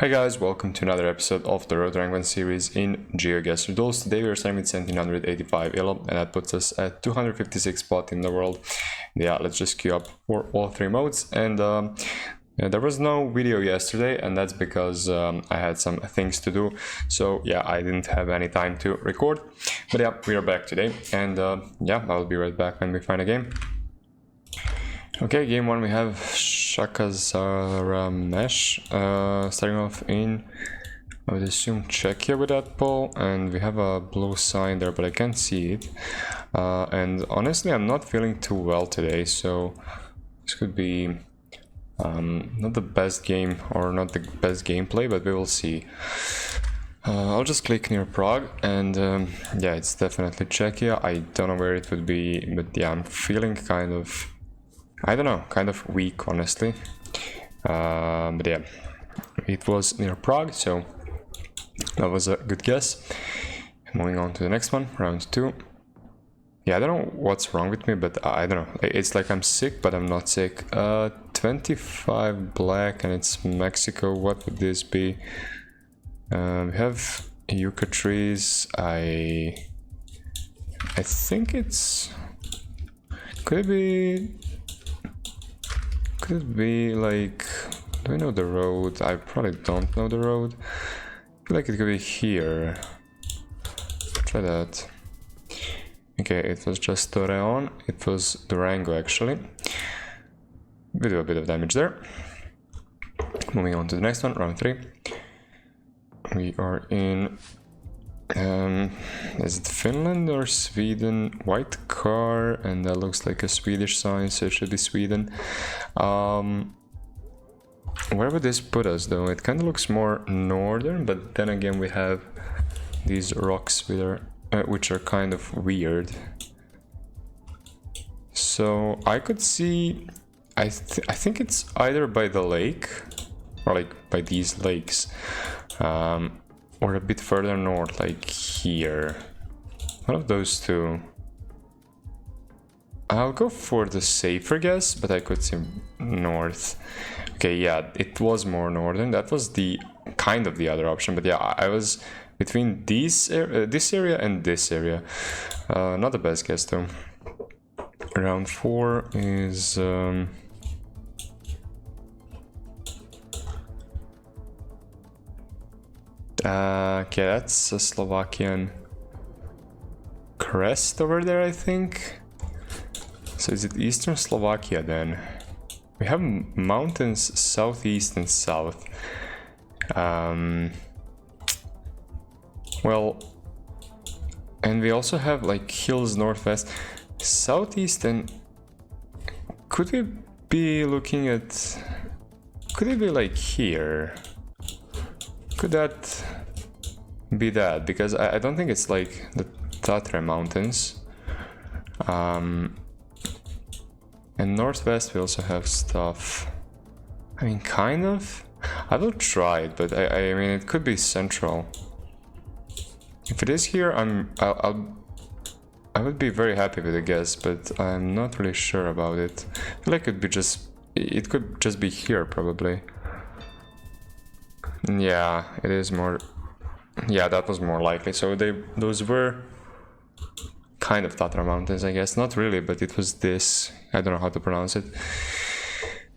Hey guys, welcome to another episode of the Road to Rank 1 series in GeoGuessr Duels. Today we are starting with 1785 elo, and that puts us at 256 spot in the world. Yeah, let's just queue up for all three modes. And yeah, there was no video yesterday, and that's because I had some things to do. So yeah, I didn't have any time to record. But yeah, we are back today, and yeah, I'll be right back when we find a game. Okay, game one we have Shakazaramesh, starting off in, I would assume, Czechia with that ball, and we have a blue sign there, but I can't see it. And honestly, I'm not feeling too well today, so this could be not the best game, or not the best gameplay, but we will see. I'll just click near Prague, and yeah, it's definitely Czechia. I don't know where it would be, but yeah, I'm feeling kind of, I don't know, kind of weak, honestly. But yeah, it was near Prague, so that was a good guess. Moving on to the next one, round two. Yeah, I don't know what's wrong with me, but I don't know. It's like I'm sick, but I'm not sick. 25 black, and it's Mexico. What would this be? We have yucca trees. I think it's... Could it be like... Do I know the road? I probably don't know the road. I feel like it could be here. Try that. Okay, it was just Torreon. It was Durango, actually. We do a bit of damage there. Moving on to the next one, round three. We are in... is it Finland or Sweden? White car, and that looks like a Swedish sign, so it should be Sweden. Where would this put us, though? It kind of looks more northern, but then again we have these rocks which are kind of weird. So I could see... I think it's either by the lake, or like by these lakes. Or a bit further north, like here. One of those two. I'll go for the safer guess, but I could see north. Okay, yeah, it was more northern. That was the kind of the other option, but yeah, I was between this area and this area. Not the best guess though. Round four is... okay, that's a Slovakian crest over there, I think. So is it eastern Slovakia then? We have mountains southeast and south. Well, and we also have like hills northwest. Southeast, and could we be looking at... Could it be like here? Could that be that? Because I don't think it's like the Tatra mountains. And northwest we also have stuff. I mean, kind of. I will try it, but I mean, it could be central. If it is here, I would be very happy with the guess, but I'm not really sure about it. I feel like it could just be here probably. Yeah, it is more... Yeah, that was more likely. So those were kind of Tatra mountains, I guess. Not really, but it was this. I don't know how to pronounce it.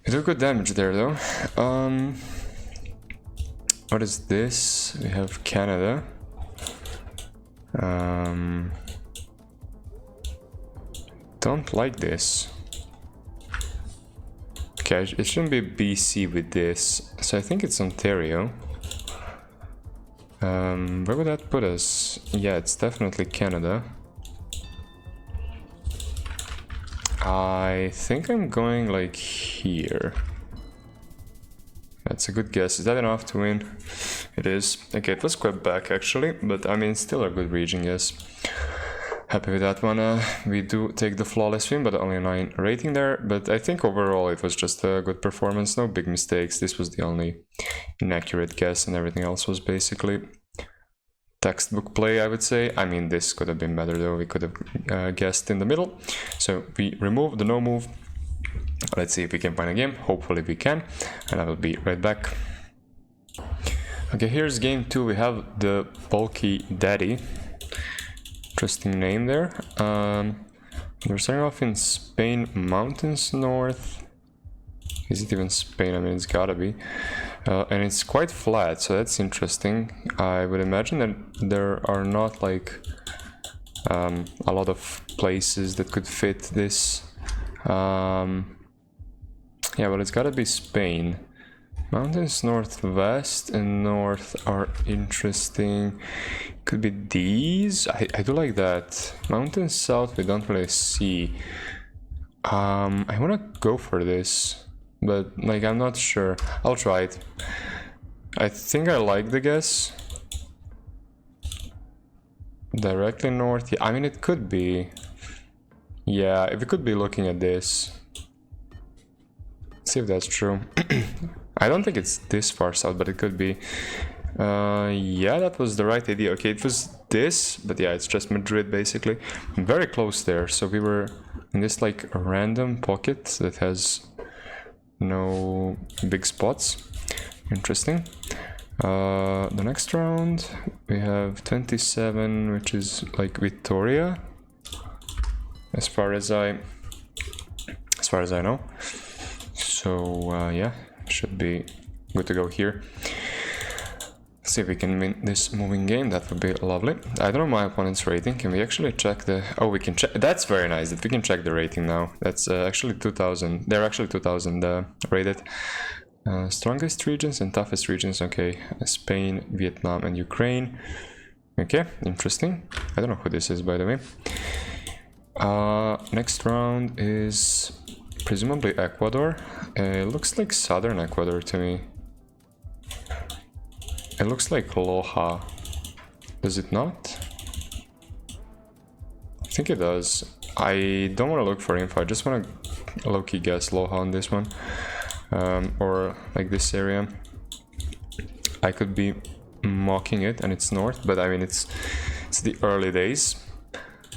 We took good damage there, though. What is this? We have Canada. Don't like this. Okay, it shouldn't be BC with this, so I think it's Ontario. Where would that put us? Yeah, it's definitely Canada. I think I'm going like here. That's a good guess. Is that enough to win? It is. Okay, it was Quebec actually, but I mean, still a good region, yes. Happy with that one. We do take the flawless win, but only a 9 rating there. But I think overall it was just a good performance. No big mistakes. This was the only inaccurate guess, and everything else was basically textbook play, I would say. I mean, this could have been better though. We could have guessed in the middle. So we remove the no move. Let's see if we can find a game. Hopefully we can. And I will be right back. Okay, here's game 2. We have the bulky daddy. Interesting name there. We're starting off in Spain, mountains north. Is it even Spain? I mean, it's gotta be. And it's quite flat, so that's interesting. I would imagine that there are not like a lot of places that could fit this. Yeah, but it's gotta be Spain. Mountains northwest and north are interesting. Could be these. I do like that. Mountains south we don't really see. I wanna go for this, but like I'm not sure. I'll try it. I think I like the guess. Directly north. Yeah, I mean it could be. Yeah, if we could be looking at this. Let's see if that's true. I don't think it's this far south, but it could be. Yeah, that was the right idea. Okay, it was this, but yeah, it's just Madrid basically. Very close there, so we were in this like random pocket that has no big spots. Interesting. The next round we have 27, which is like Victoria, as far as I know. So yeah, should be good to go here. Let's see if we can win this moving game. That would be lovely. I don't know my opponent's rating. Can we actually check the... Oh, we can check. That's very nice that we can check the rating now. That's actually 2000. They're actually 2000 rated. Strongest regions and toughest regions. Okay, Spain, Vietnam, and Ukraine. Okay, interesting. I don't know who this is, by the way. Next round is presumably Ecuador. It looks like southern Ecuador to me. It looks like Loja. Does it not? I think it does. I don't want to look for info. I just want to low-key guess Loja on this one. Or like this area. I could be mocking it and it's north, but I mean it's the early days.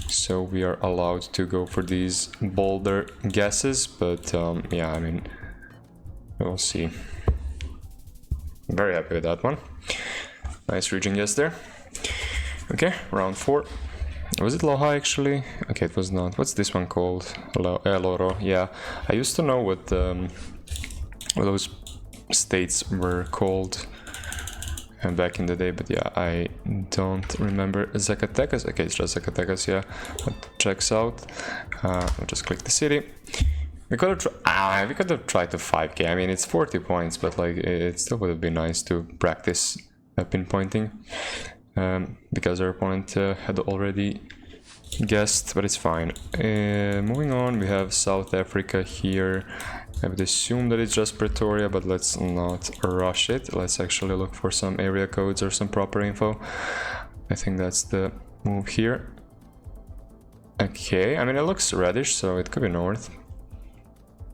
So we are allowed to go for these bolder guesses, but yeah, I mean, we'll see. I'm very happy with that one. Nice region guess there. Okay, round 4. Was it Loja actually? Okay, it was not. What's this one called? Loro. Yeah, I used to know what those states were called back in the day, but yeah, I don't remember. Zacatecas. Okay, it's just Zacatecas. Yeah, that checks out. I'll just click the city. We could have tried to 5k. I mean, it's 40 points, but like it still would have been nice to practice pinpointing, because our opponent had already guessed, but it's fine. Moving on, we have South Africa here. I would assume that it's just Pretoria, but let's not rush it. Let's actually look for some area codes or some proper info. I think that's the move here. Okay, I mean it looks reddish, so it could be north.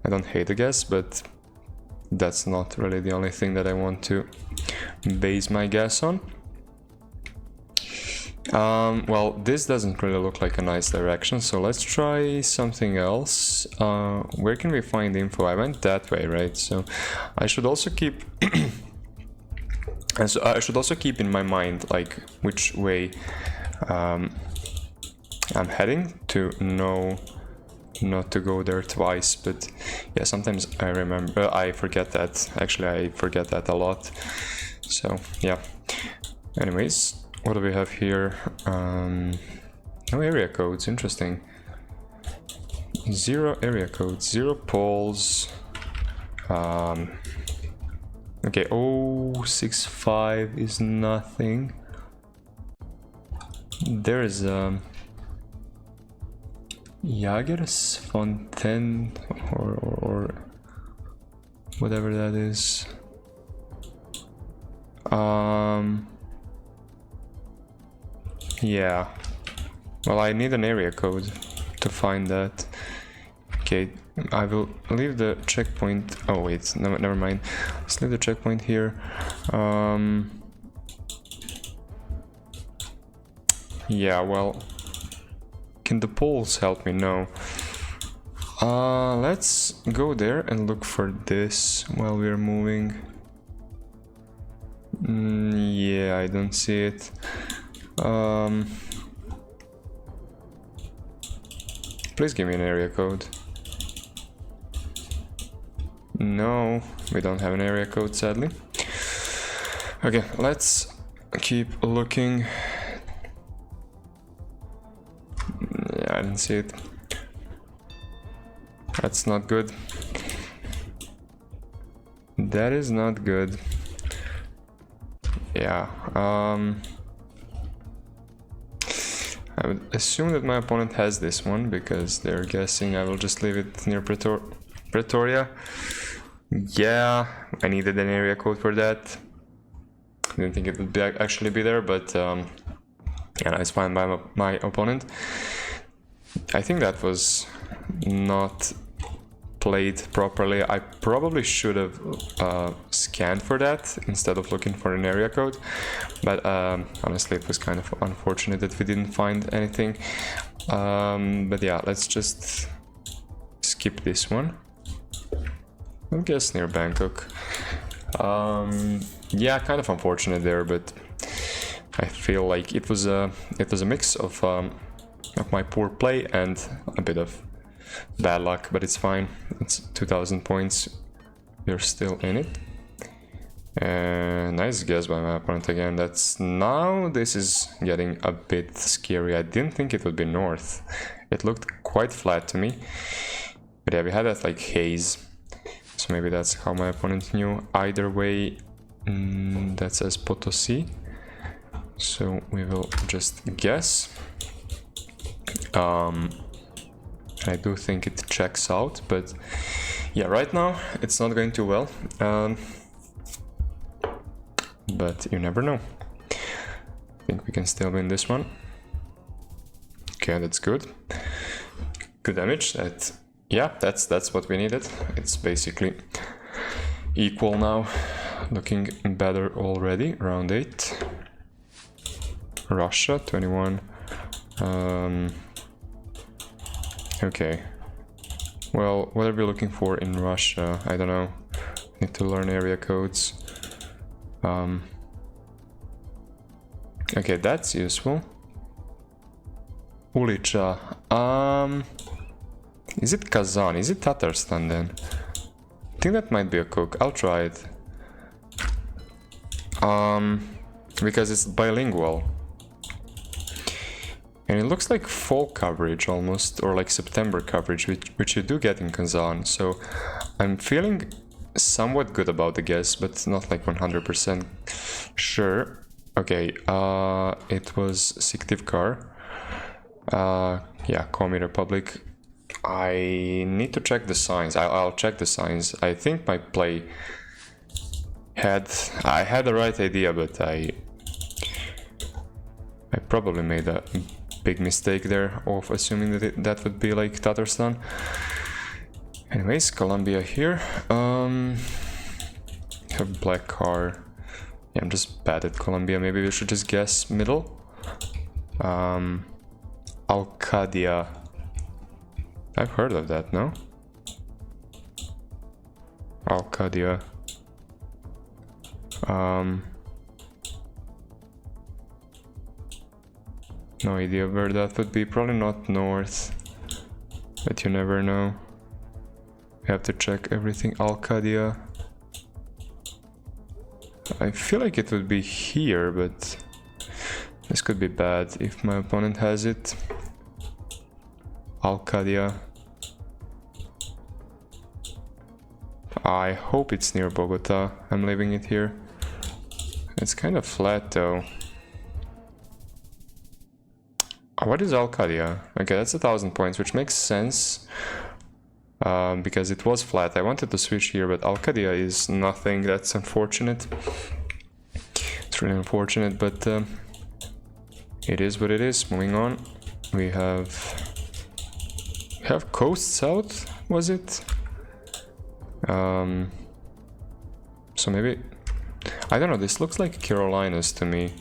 I don't hate the guess, but that's not really the only thing that I want to base my guess on. Well, this doesn't really look like a nice direction, so let's try something else. Where can we find info? I went that way, right? So I should also keep in my mind like which way I'm heading, to know not to go there twice. But yeah, sometimes I forget that. Actually, I forget that a lot. So yeah. Anyways, what do we have here? No area codes. Interesting. 0 area codes, 0 polls. Okay, 065 is nothing. There is Jager's Fontaine or whatever that is. Yeah. Well, I need an area code to find that. Okay, I will leave the checkpoint. Oh wait, no, never mind. Let's leave the checkpoint here. Yeah, well, can the polls help me? No. Let's go there and look for this while we're moving. Yeah, I don't see it. Please give me an area code. No, we don't have an area code, sadly. Okay, let's keep looking. Yeah, I didn't see it. That's not good. That is not good. Yeah, I would assume that my opponent has this one because they're guessing I will just leave it near Pretoria. Yeah, I needed an area code for that. Didn't think it would be actually be there, but yeah, it's fine by my opponent. I think that was not played properly. I probably should have scanned for that instead of looking for an area code, but honestly it was kind of unfortunate that we didn't find anything. But yeah, let's just skip this one. I guess near Bangkok. Yeah, kind of unfortunate there, but I feel like it was a mix of my poor play and a bit of bad luck, but it's fine. It's 2000 points. We're still in it. Nice guess by my opponent again. This is getting a bit scary. I didn't think it would be north. It looked quite flat to me. But yeah, we had that like haze. So maybe that's how my opponent knew. Either way, that says Potosi. So we will just guess. I do think it checks out, but yeah, right now it's not going too well. But you never know. I think we can still win this one. Okay, that's good. Good damage. Yeah, that's what we needed. It's basically equal now. Looking better already. Round 8. Russia 21. Okay. Well, what are we looking for in Russia? I don't know. Need to learn area codes. Okay, that's useful. Ulica. Is it Kazan? Is it Tatarstan then? I think that might be a cook. I'll try it. Because it's bilingual. And it looks like fall coverage almost, or like September coverage, which you do get in Kazan. So I'm feeling somewhat good about the guess, but not like 100% sure. Okay, it was Syktyvkar. Yeah, Komi Republic. I need to check the signs. I'll check the signs. I think my play I had the right idea, but I probably made a big mistake there of assuming that that would be like Tatarstan. Anyways, Colombia here. Have black car. Yeah, I'm just bad at Colombia. Maybe we should just guess middle. Alcadia. I've heard of that, no? Alcadia. No idea where that would be. Probably not north, but you never know. We have to check everything. Alcadia. I feel like it would be here, but this could be bad if my opponent has it. Alcadia. I hope it's near Bogota. I'm leaving it here. It's kind of flat though. What is Alcadia? Okay, that's 1000 points, which makes sense. Because it was flat. I wanted to switch here, but Alcadia is nothing. That's unfortunate. It's really unfortunate, but it is what it is. Moving on. We have Coast South, was it? So maybe, I don't know, this looks like Carolinas to me,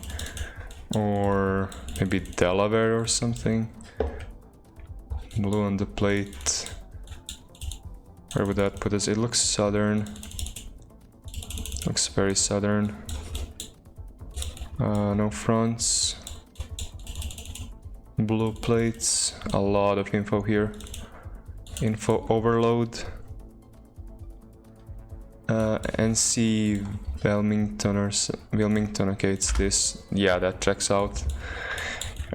or maybe Delaware or something. Blue on the plate. Where would that put us? It looks southern. Looks very southern. No fronts. Blue plates. A lot of info here. Info overload. NC Wilmington, okay, it's this. Yeah, that checks out.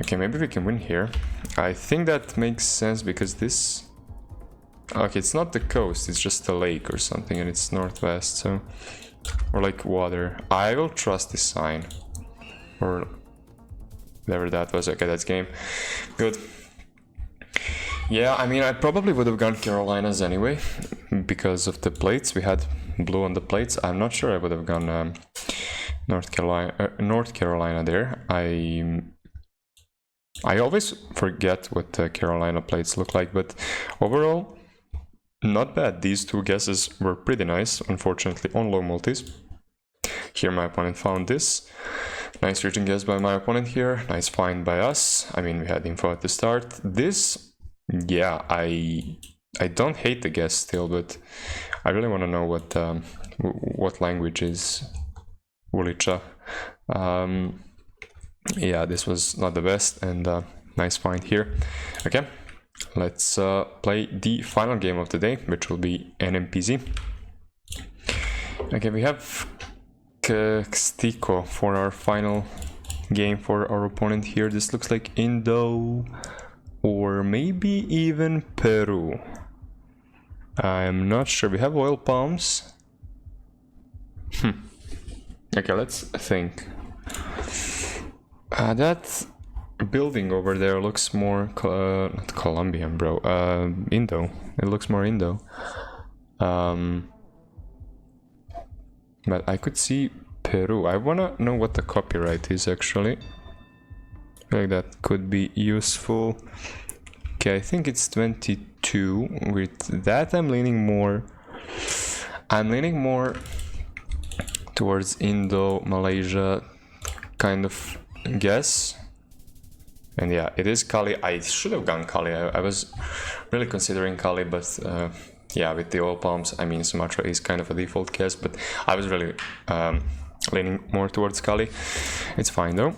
Okay, maybe we can win here. I think that makes sense because this... Okay, it's not the coast, it's just a lake or something, and it's northwest, so... Or like water. I will trust this sign. Or... whatever that was. Okay, that's game. Good. Yeah, I mean, I probably would have gone Carolinas anyway, because of the plates. We had blue on the plates. I'm not sure I would have gone North Carolina there. I always forget what the Carolina plates look like, but overall, not bad. These two guesses were pretty nice, unfortunately on low multis. Here my opponent found this. Nice reaching guess by my opponent here. Nice find by us. I mean, we had info at the start. This, yeah, I don't hate the guess still, but I really want to know what language is Ulica. Yeah, this was not the best, and nice find here. Okay, let's play the final game of the day, which will be NMPZ. Okay, we have Xtico for our final game for our opponent here. This looks like Indo or maybe even Peru. I'm not sure. We have oil palms. Okay, let's think. That building over there looks more not Colombian, bro. Indo. It looks more Indo. But I could see Peru. I wanna know what the copyright is actually. I feel like that could be useful. Okay, I think it's 22. With that, I'm leaning more towards Indo, Malaysia kind of guess. And yeah, it is Cali. I should have gone Cali. I was really considering Cali, but yeah, with the oil palms, I mean, Sumatra is kind of a default guess, but I was really leaning more towards Cali. It's fine though.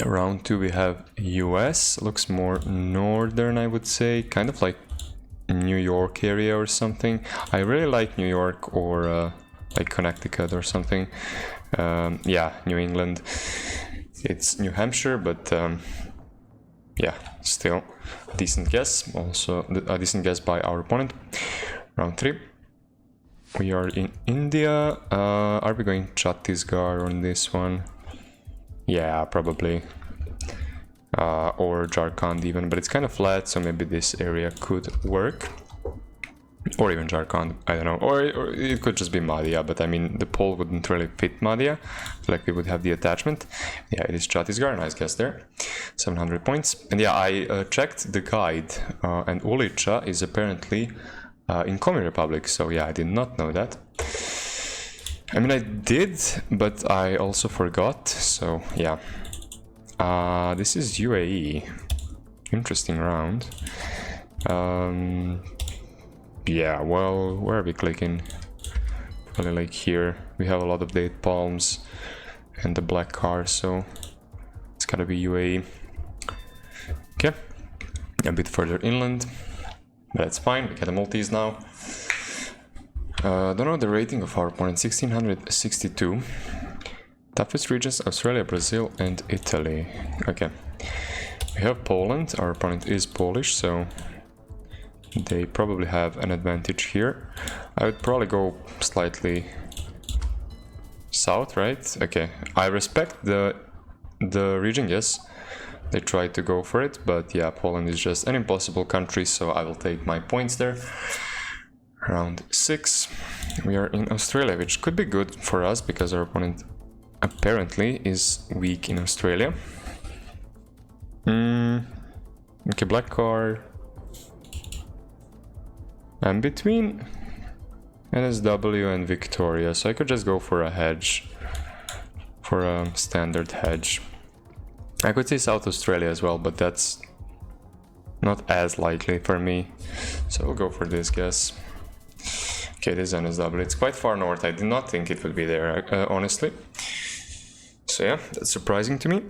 Round 2 we have US. Looks more northern, I would say, kind of like New York area or something. I really like New York or like Connecticut or something. Yeah, New England. It's New Hampshire, but yeah, still a decent guess. Also a decent guess by our opponent. Round 3. We are in India. Are we going Chhattisgarh on this one? Yeah, probably. Or Jharkhand even, but it's kind of flat, so maybe this area could work. Or even Jharkhand, I don't know. Or it could just be Madhya, but I mean, the pole wouldn't really fit Madhya. Like we would have the attachment. Yeah, it is Chhattisgarh, nice guess there. 700 points. And yeah, I checked the guide, and Ulica is apparently in Komi Republic, so yeah, I did not know that. I mean, I did, but I also forgot, so yeah. This is UAE. Interesting round. Yeah, well, where are we clicking? Probably like here. We have a lot of date palms and the black car, so it's gotta be UAE. Okay, a bit further inland, but that's fine. We get the multis now. Don't know the rating of our opponent, 1662. Toughest regions, Australia, Brazil, and Italy. Okay. We have Poland. Our opponent is Polish, so they probably have an advantage here. I would probably go slightly south, right? Okay. I respect the region, yes. They tried to go for it, but yeah, Poland is just an impossible country, so I will take my points there. Round 6. We are in Australia, which could be good for us because our opponent apparently is weak in Australia. Okay, black card. I'm between NSW and Victoria, so I could just go for a hedge. For a standard hedge. I could say South Australia as well, but that's not as likely for me. So we'll go for this guess. Okay, this is NSW. It's quite far north. I did not think it would be there, honestly. So yeah, that's surprising to me.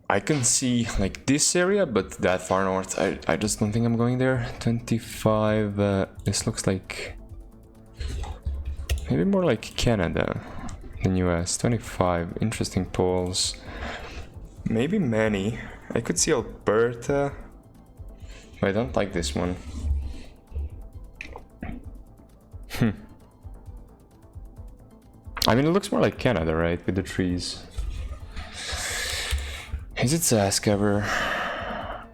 I can see like this area, but that far north, I just don't think I'm going there. 25, this looks like maybe more like Canada than US. 25, interesting polls. Maybe many. I could see Alberta. I don't like this one. I mean, it looks more like Canada, right? With the trees. Is it Sask ever?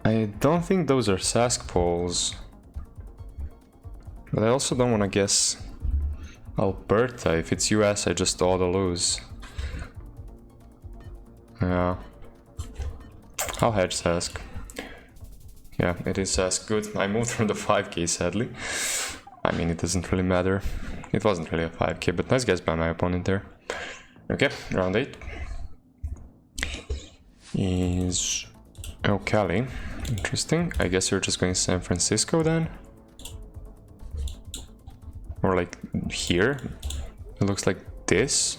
I don't think those are Sask polls. But I also don't want to guess Alberta. If it's US, I just ought to lose. Yeah. I'll hedge Sask. Yeah, it is Sask. Good. I moved from the 5k, sadly. I mean, it doesn't really matter. It wasn't really a 5k, but nice guess by my opponent there. Okay, round 8. Is Cali. Interesting. I guess you're just going San Francisco then? Or like here? It looks like this.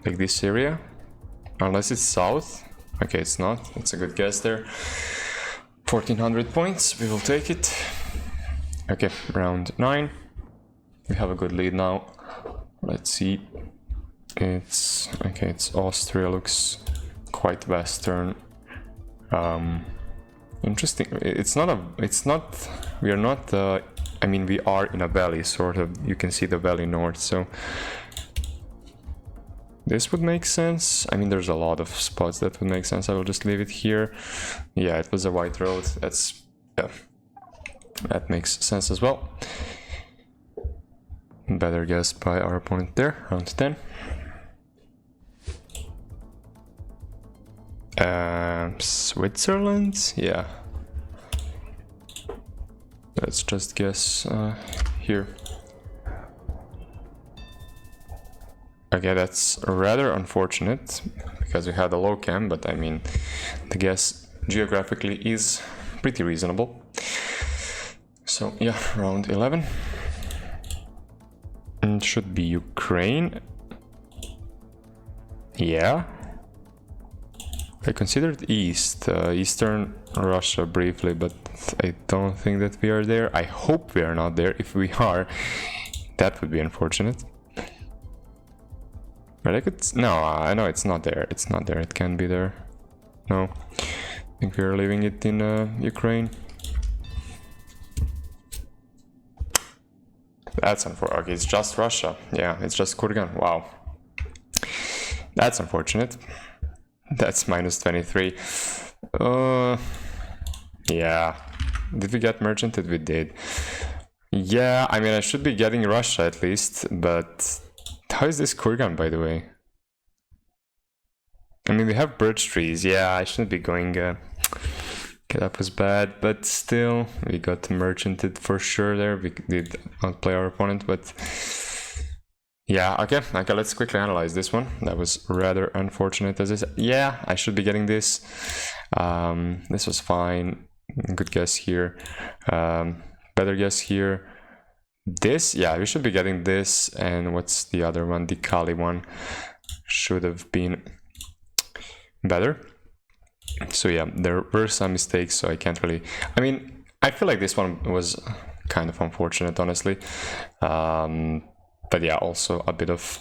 Like this area. Unless it's south. Okay, it's not. It's a good guess there. 1400 points. We will take it. Okay, round 9. We have a good lead now. Let's see. It's okay, it's Austria, looks quite western. Interesting. We are not I mean, we are in a valley, sort of. You can see the valley north, so this would make sense. I mean, there's a lot of spots that would make sense. I will just leave it here. Yeah, it was a white road. Yeah, that makes sense as well. Better guess by our opponent there. Round 10. Switzerland? Yeah. Let's just guess here. Okay, that's rather unfortunate because we had a low cam, but I mean, the guess geographically is pretty reasonable. So yeah, round 11. It should be Ukraine. Yeah. I considered Eastern Russia briefly, but I don't think that we are there. I hope we are not there. If we are, that would be unfortunate. But I could... No, I know it's not there. It's not there. It can be there. No. I think we are leaving it in Ukraine. That's unfortunate. Okay, it's just Russia. Yeah, it's just Kurgan. Wow. That's unfortunate. That's minus 23. Yeah. Did we get merchanted? We did. Yeah, I mean, I should be getting Russia at least, but how is this Kurgan, by the way? I mean, we have birch trees. Yeah, I shouldn't be going... Okay, that was bad, but still, we got merchanted for sure there. We did outplay our opponent, but... Yeah, okay, let's quickly analyze this one. That was rather unfortunate, as I said. Yeah, I should be getting this. This was fine. Good guess here. Better guess here. This, yeah, we should be getting this. And what's the other one? The Kali one should have been better. So yeah, there were some mistakes, so I can't really... I mean, I feel like this one was kind of unfortunate, honestly. But yeah, also a bit of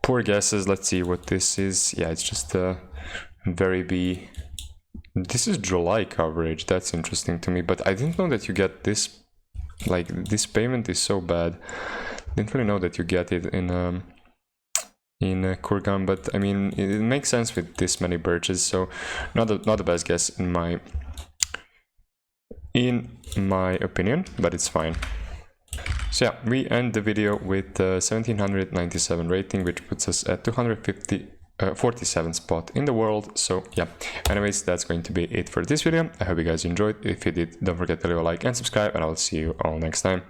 poor guesses. Let's see what this is. Yeah, it's just a very B. This is July coverage. That's interesting to me, but I didn't know that you get this. Like, this payment is so bad. Didn't really know that you get it in Kurgan, but I mean, it makes sense with this many birches. So not the best guess in my opinion, but it's fine. So yeah, we end the video with 1797 rating, which puts us at 247 spot in the world. So yeah, anyways, that's going to be it for this video. I hope you guys enjoyed. If you did, don't forget to leave a like and subscribe, and I'll see you all next time.